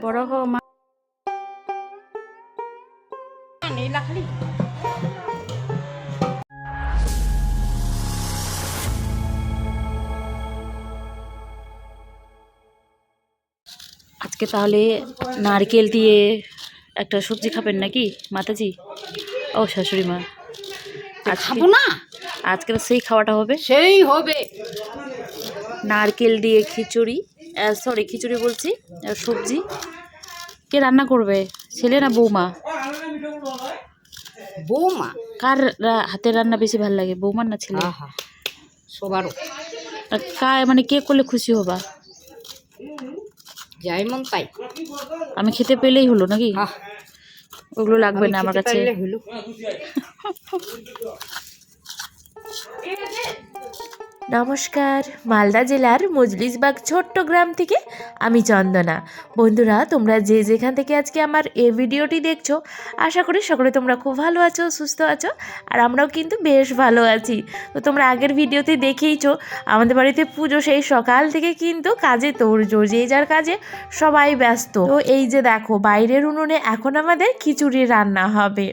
বড় হো মা লাকড়ি আজকে তাহলে নারকেল দিয়ে একটা সবজি খাবেন নাকি মাতাজি? ও শাশুড়ি মা, খাবো না আজকে, সেই খাওয়াটা হবে, সেই হবে নারকেল দিয়ে খিচুড়ি, সরি খিচুড়ি বলছি, সবজি। কে রান্না করবে, ছেলে না বৌমা? বৌমা। কার হাতের রান্না বেশি ভালো লাগে, বৌমার না ছেলে? সবারও। মানে কে করলে খুশি হবা? যাই মন তাই, আমি খেতে পেলেই হলো নাকি? ওগুলো লাগবে না আমার কাছে। নমস্কার, মালদা জেলার মজলিসবাগ ছোট্ট গ্রাম থেকে আমি চন্দনা। বন্ধুরা, তোমরা যে যেখান থেকে আজকে আমার এই ভিডিওটি দেখছো, আশা করি সকলে তোমরা খুব ভালো আছো, সুস্থ আছো, আর আমরাও কিন্তু বেশ ভালো আছি। তো তোমরা আগের ভিডিওতে দেখেইছো আমাদের বাড়িতে পুজো, সেই সকাল থেকে কিন্তু কাজে তোড়জোড়, যে যার কাজে সবাই ব্যস্ত। তো এই যে দেখো, বাইরের উনুনে এখন আমাদের খিচুড়ি রান্না হবে।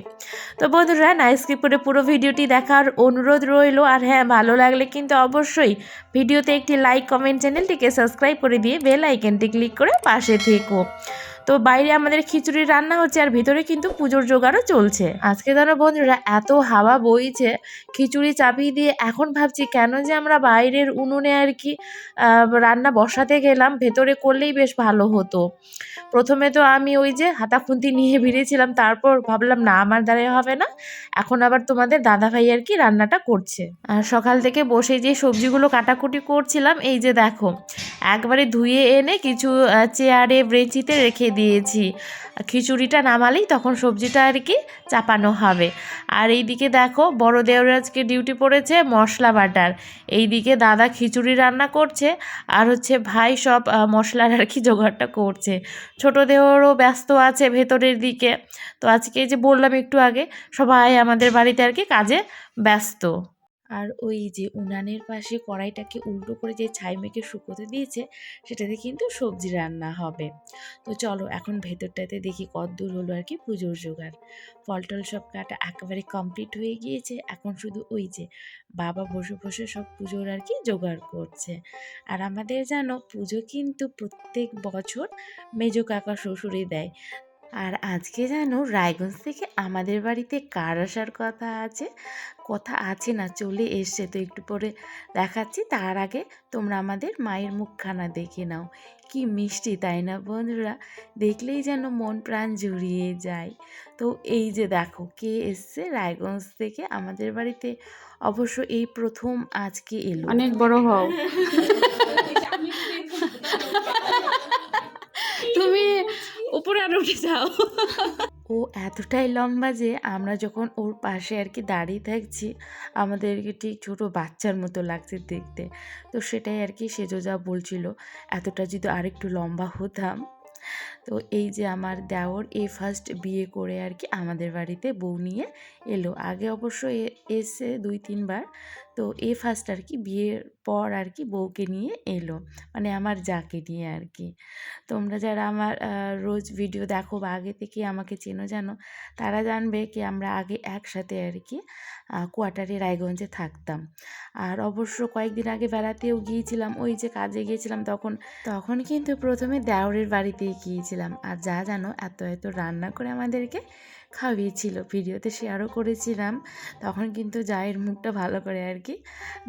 তো বন্ধুরা, না স্কিপ করে পুরো ভিডিওটি দেখার অনুরোধ রইল। আর হ্যাঁ, ভালো লাগলে কিন্তু অবশ্যই ভিডিওতে একটি লাইক, কমেন্ট, চ্যানেলটিকে সাবস্ক্রাইব করে দিয়ে বেল আইকনটি ক্লিক করে পাশে থেকো। তো বাইরে আমাদের খিচুড়ি রান্না হচ্ছে, আর ভিতরে কিন্তু পুজোর জোগাড়ও চলছে। আজকে ধরো বন্ধুরা, এত হাওয়া বইছে, খিচুড়ি চাপিয়ে দিয়ে এখন ভাবছি কেন যে আমরা বাইরের উনুনে আর কি রান্না বসাতে গেলাম, ভেতরে করলেই বেশ ভালো হতো। প্রথমে তো আমি ওই যে হাতা খুন্তি নিয়ে বেরিয়েছিলাম, তারপর ভাবলাম না, আমার দ্বারাই হবে না। এখন আবার তোমাদের দাদাভাই আর কি রান্নাটা করছে। আর সকাল থেকে বসে যে সবজিগুলো কাটাকুটি করছিলাম, এই যে দেখো একবারে ধুয়ে এনে কিছু চেয়ারে ব্রেঞ্চিতে রেখে দিয়েছি। খিচুড়িটা নামালেই তখন সবজিটা আর কি চাপানো হবে। আর এইদিকে দেখো, বড় দেওর আজকে ডিউটি পড়েছে মশলা বাটার, এইদিকে দাদা খিচুড়ি রান্না করছে, আর হচ্ছে ভাই সব মশলার আর কি জোগাড়টা করছে। ছোট দেওরও ব্যস্ত আছে ভেতরের দিকে। তো আজকে যে বললাম একটু আগে, সবাই আমাদের বাড়িতে আর কি কাজে ব্যস্ত। আর ওই যে উনানের পাশে কড়াইটাকে উল্টো করে যে ছাই মেখে শুকোতে দিয়েছে, সেটাতে কিন্তু সবজি রান্না হবে। তো চলো এখন ভেতরটাতে দেখি কতদূর হলো আর কি পুজোর জোগাড়। ফল টল সব কাটা একেবারে কমপ্লিট হয়ে গিয়েছে, এখন শুধু ওই যে বাবা বসে বসে সব পুজোর আর কি জোগাড় করছে। আর আমাদের জানো, পুজো কিন্তু প্রত্যেক বছর মেজো কাকা শ্বশুরে দেয়। আর আজকে জানো, রায়গঞ্জ থেকে আমাদের বাড়িতে কার আসার কথা আছে না, চলে এসছে। তো একটু পরে দেখাচ্ছি, তার আগে তোমরা আমাদের মায়ের মুখখানা দেখে নাও। কি মিষ্টি, তাই না বন্ধুরা? দেখলেই যেন মন প্রাণ জুড়িয়ে যায়। তো এই যে দেখো, কে এসছে রায়গঞ্জ থেকে আমাদের বাড়িতে, অবশ্য এই প্রথম আজকে এলো। অনেক বড় হও তুমি, উপরে আর উঠে যাও। ও এতটাই লম্বা যে আমরা যখন ওর পাশে আর কি দাঁড়িয়ে থাকছি, আমাদেরকে ঠিক ছোট বাচ্চার মতো লাগছে দেখতে। তো সেটাই আর কি সেজো যা বলছিল, এতটা যদি আরেকটু লম্বা হতাম। তো এই যে আমার দেওর এই ফার্স্ট বিয়ে করে আর কি আমাদের বাড়িতে বউ নিয়ে এলো। আগে অবশ্য এসে 2-3 বার, তো এই ফার্স্ট আর কি বিয়ের পর আর কি বউকে নিয়ে এলো, মানে আমার যাকে নিয়ে আর কি। তোমরা যারা আমার রোজ ভিডিও দেখো বা আগে থেকে আমাকে চেনো জানো, তারা জানবে কি আমরা আগে একসাথে আর কি কোয়ার্টারে রায়গঞ্জে থাকতাম। আর অবশ্য কয়েকদিন আগে বেড়াতেও গিয়েছিলাম, ওই যে কাজে গিয়েছিলাম, তখন কিন্তু প্রথমে দেওরের বাড়িতেই গিয়েছিলাম। আর যা জানো, এত রান্না করে আমাদেরকে খাওয়িয়েছিল, ভিডিওতে শেয়ারও করেছিলাম। তখন কিন্তু জায়ের মুখটা ভালো করে আর কি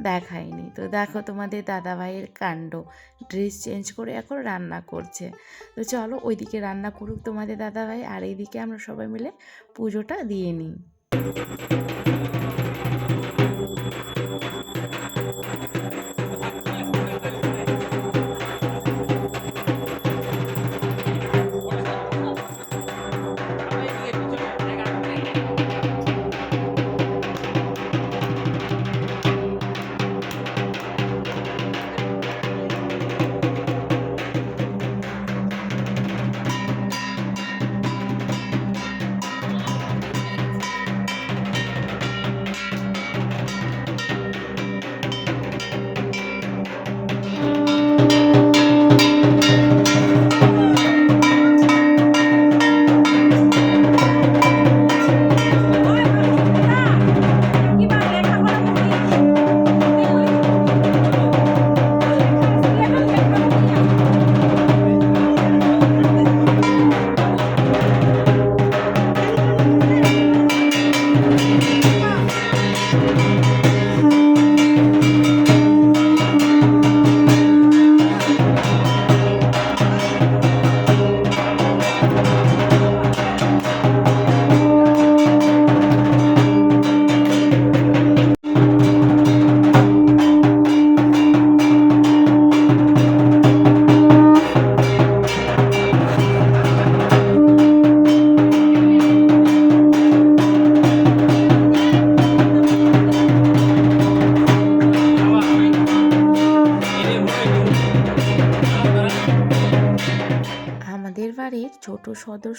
দেখায়নি। তো দেখো তোমাদের দাদাভাইয়ের কাণ্ড, ড্রেস চেঞ্জ করে এখন রান্না করছে। তো চলো ওইদিকে রান্না করুক তোমাদের দাদাভাই, আর এইদিকে আমরা সবাই মিলে পুজোটা দিয়ে নিই।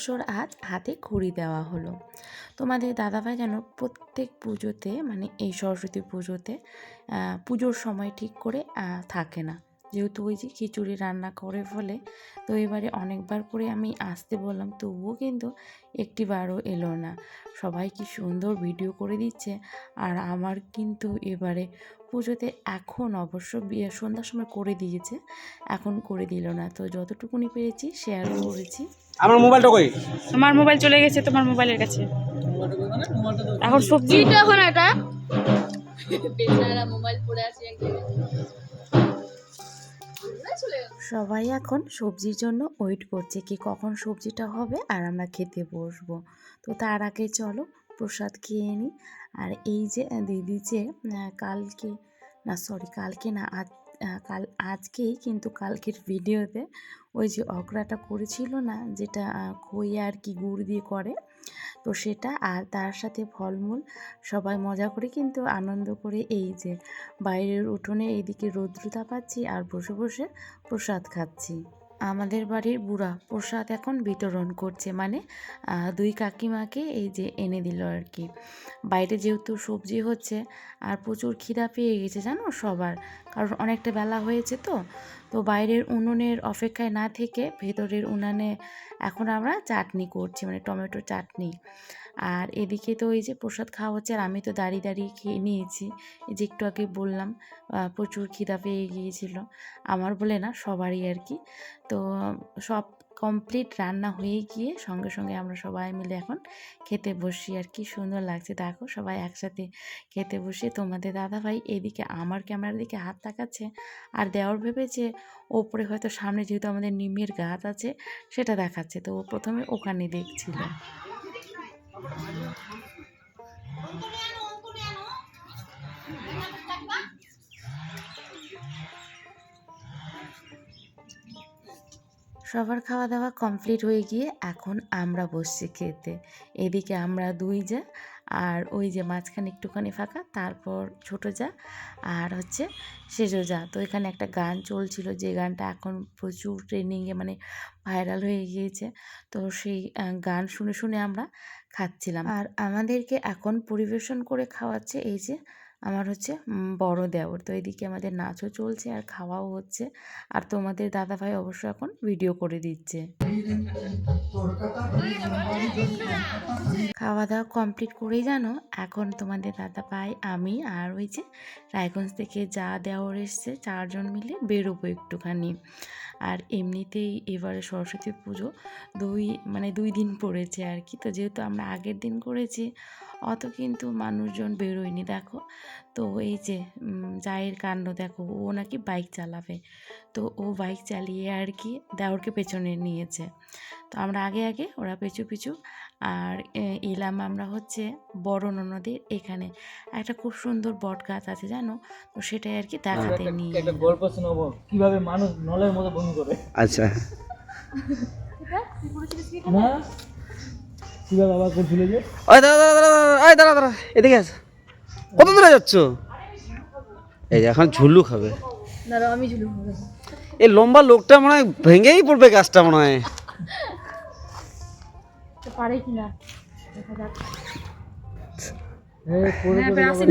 বছর আজ হাতে খড়ি দেওয়া হলো। তোমাদের দাদাভাই যেন প্রত্যেক পুজোতে মানে এই সরস্বতী পুজোতে পুজোর সময় ঠিক করে থাকে না, যেহেতু ওই যে খিচুড়ি রান্না করে ফেলে। তো এবারে অনেকবার করে আমি আসতে বললাম, তবুও কিন্তু একটিবারও এলো না। সবাই কি সুন্দর ভিডিও করে দিচ্ছে, আর আমার কিন্তু এবারে পুজোতে এখন অবশ্য সন্ধ্যার সময় করে দিয়েছে, এখন করে দিল না। তো যতটুকুনি পেরেছি শেয়ার করেছি। আমার মোবাইলটা কই? তোমার মোবাইল চলে গেছে তোমার মোবাইলের কাছে। এখন সবজি এখন এটা বেচারা মোবাইল পড়ে আছে একদম। সবাই এখন সবজির জন্য ওয়েট করছে কি কখন সবজিটা হবে আর আমরা খেতে বসবো। তো তার আগে চলো প্রসাদ খেয়ে নিই। আর এই যে দিদি যে কালকে না আজকেই কিন্তু কালকের ভিডিওতে ওই যে অগ্রাটা করেছিল না, যেটা খই আর কি গুড় দিয়ে করে, তো সেটা আর তার সাথে ফলমূল সবাই মজা করে কিন্তু আনন্দ করে এই যে বাইরের উঠোনে এইদিকে রৌদ্রতা পাচ্ছি আর বসে বসে প্রসাদ খাচ্ছি। আমাদের বাড়ির বুড়া প্রসাদ এখন বিতরণ করছে, মানে দুই কাকিমাকে এই যে এনে দিল আর কি। বাইরে যেহেতু সবজি হচ্ছে আর প্রচুর খিদা পেয়ে গেছে জানো সবার, কারণ অনেকটা বেলা হয়েছে। তো বাইরের উনুনের অপেক্ষায় না থেকে ভেতরের উনানে এখন আমরা চাটনি করছি, মানে টমেটো চাটনি। আর এদিকে তো এই যে প্রসাদ খাওয়া হচ্ছে, আর আমি তো দাঁড়িয়ে দাঁড়িয়ে খেয়ে নিয়েছি। এই যে একটু আগে বললাম প্রচুর খিদা পেয়ে গিয়েছিল, আমার বলে না সবারই আর কি। তো সব কমপ্লিট রান্না হয়ে গিয়ে সঙ্গে সঙ্গে আমরা সবাই মিলে এখন খেতে বসি। আর কি সুন্দর লাগছে দেখো, সবাই একসাথে খেতে বসে। তোমাদের দাদাভাই এদিকে আমার ক্যামেরার দিকে হাত তাকাচ্ছে, আর দেওয়ার ভেবেছে ওপরে হয়তো সামনে যেহেতু আমাদের নিমের গাছ আছে সেটা দেখাচ্ছে, তো ও প্রথমে ওখানে দেখছিল। সবার খাওয়া দাওয়া কমপ্লিট হয়ে গিয়ে এখন আমরা বসছি খেতে। এদিকে আমরা দুই যা, আর ওই যে মাঝখানে একটুখানি ফাঁকা, তারপর ছোট যা আর হচ্ছে সেজো যা। তো এখানে একটা গান চলছিল, যে গানটা এখন প্রচুর ট্রেন্ডিংয়ে মানে ভাইরাল হয়ে গিয়েছে। তো সেই গান শুনে শুনে আমরা খাচ্ছিলাম। আর আমাদেরকে এখন পরিবেশন করে খাওয়াচ্ছে এই যে আমার হচ্ছে বড় দেওর। তো এদিকে আমাদের নাচও চলছে আর খাওয়াও হচ্ছে, আর তোমাদের দাদাভাই অবশ্য এখন ভিডিও করে দিচ্ছে। খাওয়া দাওয়া কমপ্লিট করেই জানো এখন তোমাদের দাদাভাই, আমি আর ওই যে রায়গঞ্জ থেকে যা দেওর এসছে 4 জন মিলে বেরোবো একটুখানি। আর এমনিতেই এবারে সরস্বতী পুজো 2 দিন পড়েছে আর কি। তো যেহেতু আমরা আগের দিন করেছি অত কিন্তু মানুষজন বেরোয়নি দেখো। তো এই যে জায়ের কাণ্ড দেখো, ও নাকি বাইক চালাবে, তো ও বাইক চালিয়ে আর কি দেওরকে পেছনে নিয়েছে। তো আমরা আগে আগে ওরা পিছু পিছু আর এলাম আমরা হচ্ছে বড় ননদের এখানে একটা খুব সুন্দর বট গাছ আছে জানো, তো সেটাই আর কি দেখাতে নিয়ে একটা গল্প শোনাবো কিভাবে মানুষ নলের মতো বমি করে। আচ্ছা না কিভাবে আবার করছিল যে ওই দাঁড়া এদিকে আস, কত দূরে যাচ্ছ? এই যে এখন ঝুলু খাবে। আমি ঝুলু খাবো। এই লম্বা লোকটা মনে হয় ভেঙেই পড়বে গাছটা মনে হয়। পারে কিনা দেখা যাক।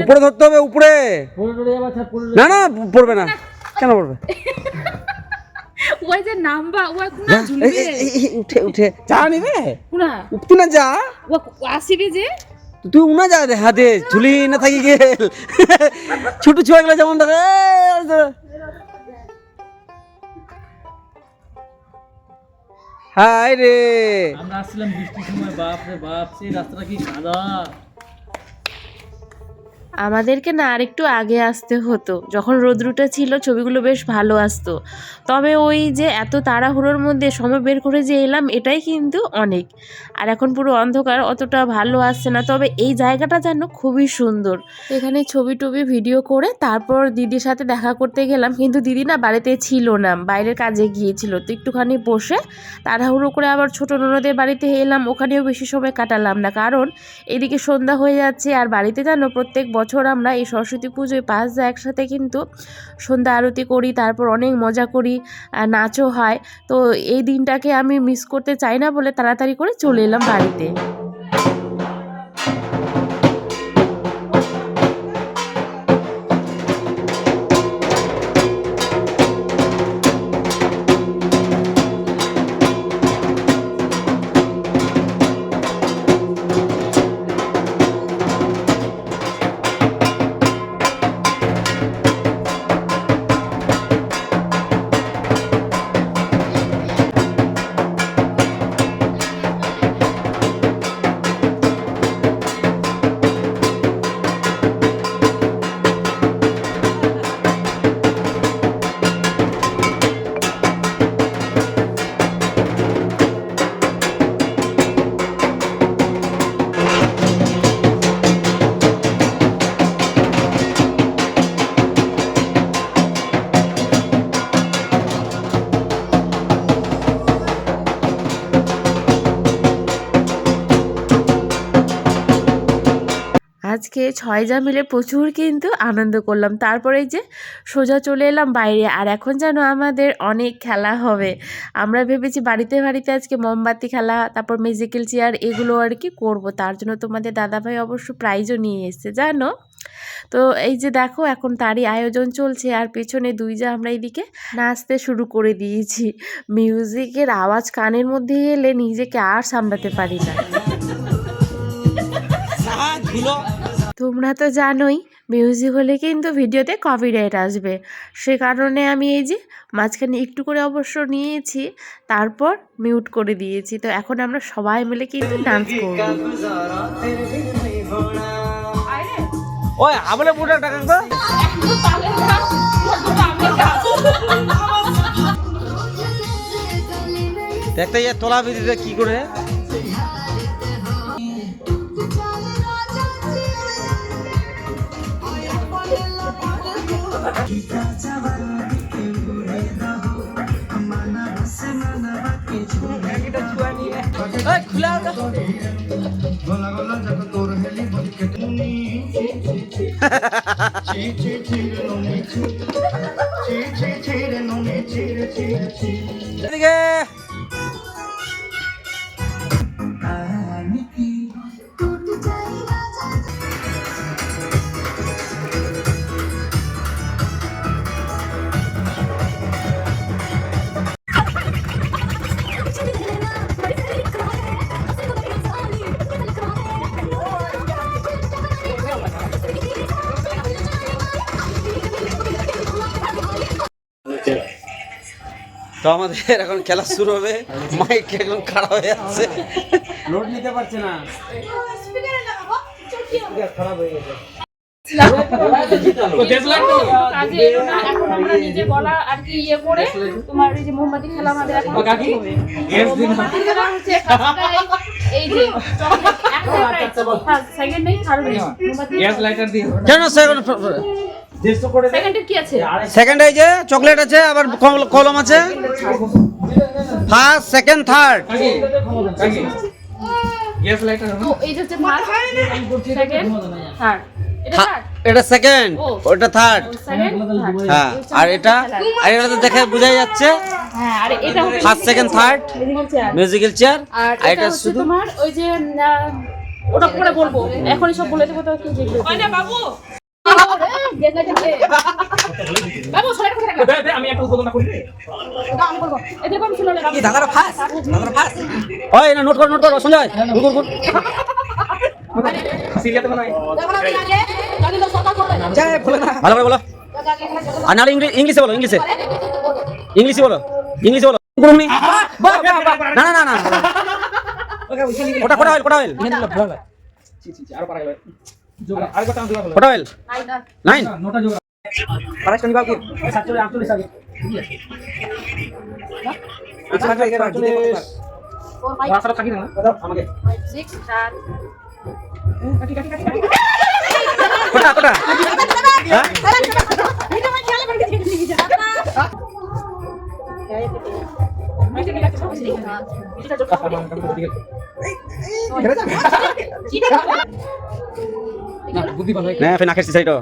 উপরে ধরতে হবে, উপরে না না পড়বে না। কেন পড়বে? ওই যে নাম্বা ও কোনা ঝুলবে, উঠে উঠে যা নিবে কোনা উঠতে না যা, ও আসিবে যে তুই উনা যা দে হাতে ঝুলি না থাকি গেল। ছোট ছোয়াগুলো যেমন দেখে হায় রে। আমরা আসছিলাম বৃষ্টির সময়, বাপ রে বাপ সেই রাস্তাটা কি কাদা। আমাদেরকে না আরেকটু আগে আসতে হতো, যখন রোদ্রুটা ছিল ছবিগুলো বেশ ভালো আসতো। তবে ওই যে এত তাড়াহুড়োর মধ্যে সময় বের করে যে এলাম এটাই কিন্তু অনেক। আর এখন পুরো অন্ধকার, অতটা ভালো আসছে না। তবে এই জায়গাটা যেন খুবই সুন্দর। এখানে ছবি টবি ভিডিও করে তারপর দিদির সাথে দেখা করতে গেলাম, কিন্তু দিদি না বাড়িতে ছিল না, বাইরের কাজে গিয়েছিল। তো একটুখানি বসে তাড়াহুড়ো করে আবার ছোটো ননদের বাড়িতে এলাম, ওখানেও বেশি সময় কাটালাম না, কারণ এদিকে সন্ধ্যা হয়ে যাচ্ছে। আর বাড়িতে জানো প্রত্যেক বছর বছর আমরা এই সরস্বতী পুজোয় 5 যা একসাথে কিন্তু সন্ধ্যা আরতি করি, তারপর অনেক মজা করি, নাচও হয়। তো এই দিনটাকে আমি মিস করতে চাই না বলে তাড়াতাড়ি করে চলে এলাম বাড়িতে। আজকে 6 যা মিলে প্রচুর কিন্তু আনন্দ করলাম। তারপরে যে সোজা চলে এলাম বাইরে। আর এখন যেন আমাদের অনেক খেলা হবে। আমরা ভেবেছি বাড়িতে বাড়িতে আজকে মোমবাতি খেলা, তারপর মিউজিক্যাল চেয়ার এগুলো আর কি করব। তার জন্য তোমাদের দাদাভাই অবশ্য প্রাইজও নিয়ে এসেছে জানো। তো এই যে দেখো এখন তারই আয়োজন চলছে। আর পেছনে 2 যা আমরা এইদিকে নাচতে শুরু করে দিয়েছি। মিউজিকের আওয়াজ কানের মধ্যে এলে নিজেকে আর সামলাতে পারি না। তোমরা তো জানোই মিউজিক হলে কিন্তু ভিডিওতে কপিরাইট আসবে, সে কারণে আমি এই যে মাঝখানে একটু করে অবশ্য নিয়েছি, তারপর মিউট করে দিয়েছি। তো এখন আমরা সবাই মিলে কিন্তু ডান্স করব। ওই আমলে পুরো টাকা তো দেখতে যে তোলা বিদিতে কি করে এদিকে তো আমাদের এখন খেলা শুরু হবে। মাইক এখন খারাপ হয়ে যাচ্ছে, লোড নিতে পারছে না, খারাপ হয়ে গেছে। সেকেন্ড এই যে চকলেট আছে, আবার কলম আছে, ফার্স্ট সেকেন্ড থার্ড। এটা সেকেন্ড, ওটা থার্ড। হ্যাঁ, আর এটা তো দেখে বোঝা যাচ্ছে first second third musical chair. আর এটা শুধু তোমার ওই যে ওটা পরে বলবো, এখনই সব বলে দেবো। তো কি দেখবে বাবু আমি একটা উদ্বোধন করি, দাদারা ফার্স্ট, দাদারা ফার্স্ট। ওই না নোট কর সঞ্জয়, ভালো করে বলো। আর নাহলে ইংলিশে বলো, ইংলিশে বলো। না না না না, ওটা কোটা হইল, কোটা হইল নাইন। কোটা কোটা না ফের নাকের সিসাইটো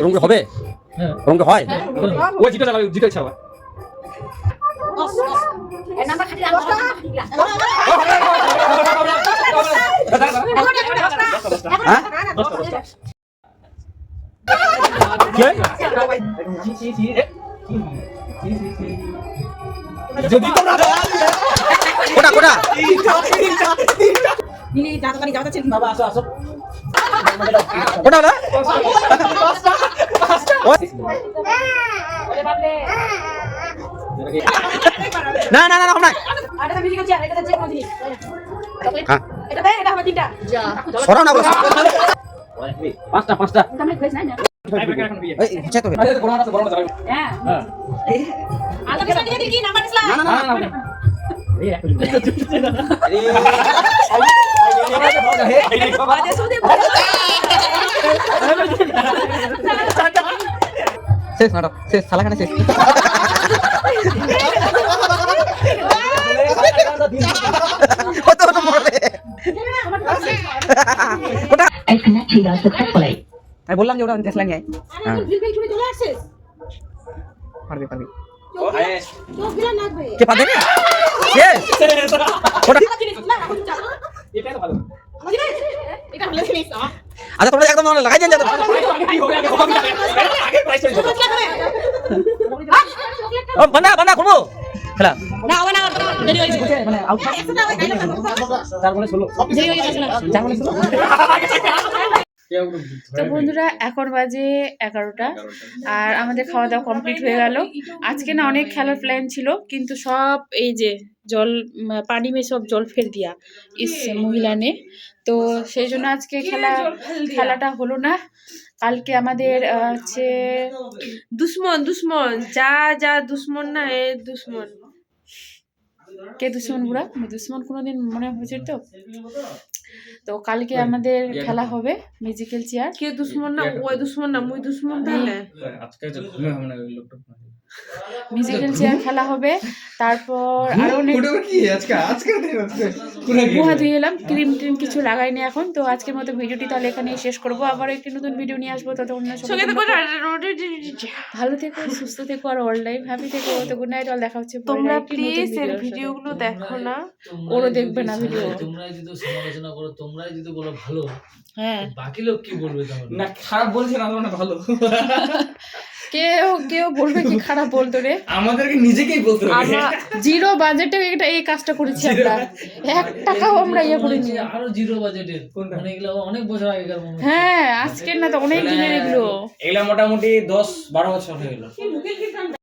রঙ হবে রঙ হয় ও জিটা চালাবে জিটা ছাড়া হ্যাঁ কি যদি তোমরা কোটা কোটা বাবা আসো আসো কোটা হলো না না না না না হ্যাঁ সরাও না বলো পাঁচটা পাঁচটা এই হচ্ছে তো বড় আছে হ্যাঁ না না না না শেষ নাটক শেষ সালাখানে শেষ কত কত পড়বে কোটা আমি বললাম যে ওটা টেস্ট লাইন পারবে পারবে কে পারবে কে কোটা এটাই তো ভালো আচ্ছা তোমরা একদম লাগাই দেন যাও আগে প্রাইস হয়ে ও বানা বানা করব খেলা মানে আউট চার বলে 16 চার বলে 16 তো বন্ধুরা এখন বাজে 11টা আর আমাদের খাওয়া দাওয়া কমপ্লিট হয়ে গেল। আজকে না অনেক খেলার প্ল্যান ছিল কিন্তু সব এই যে জল পানি में সব জল ফেল দিয়া ইস মহিলা ने তো সেই জন্য আজকে খেলাটা হলো না। কালকে আমাদের হচ্ছে দুশ্মন যা দুশ্মন না এ দুশ্মন কে দুশ্মন বুড়া দুশ্মন কোনোদিন মনে হয়েছে তো তো কালকে আমাদের খেলা হবে মিউজিক্যাল চেয়ার কে দুশ্মন না ওই দুশ্মন না মুই দুশ্মন তাহলে আজকে যে ঘুমে হবে না লোকটা মিউজিক্যাল চেয়ার খেলা হবে। তারপর আরো অনেক মুহা ধুয়ে এলাম ক্রিম ট্রিম কিছু লাগাইনি এখন। তো আজকের মতো ভিডিওটি তাহলে এখানেই শেষ করবো। আবার একটি নতুন ভিডিও নিয়ে আসবো। ততক্ষণ ভালো থেকো সুস্থ থেকো আর অল টাইম হ্যাপি থেকো। তো গুড নাইট অল দেখা হচ্ছে তোমরা প্লিজ এর ভিডিওগুলো দেখো না ওরও দেখবে না ভিডিও তোমরাই যদি সমালোচনা করো তোমরাই যদি বলো ভালো হ্যাঁ বাকি লোক কি বলবে তাহলে না খারাপ বলছে না না ভালো কেউ বলবে কি খারাপ বলতো রে আমাদেরকে নিজেকেই বলতে হবে আমরা জিরো বাজেটে এটা এই কাজটা করেছি আমরা 1 টাকাও আমরা ইয়ে করিনি আরো জিরো বাজেটের অনেকগুলো অনেক বছর আগেকার মনে হ্যাঁ আজকের না তো অনেক দিনের এগুলো এগুলা মোটামুটি 10-12 বছর হয়ে গেল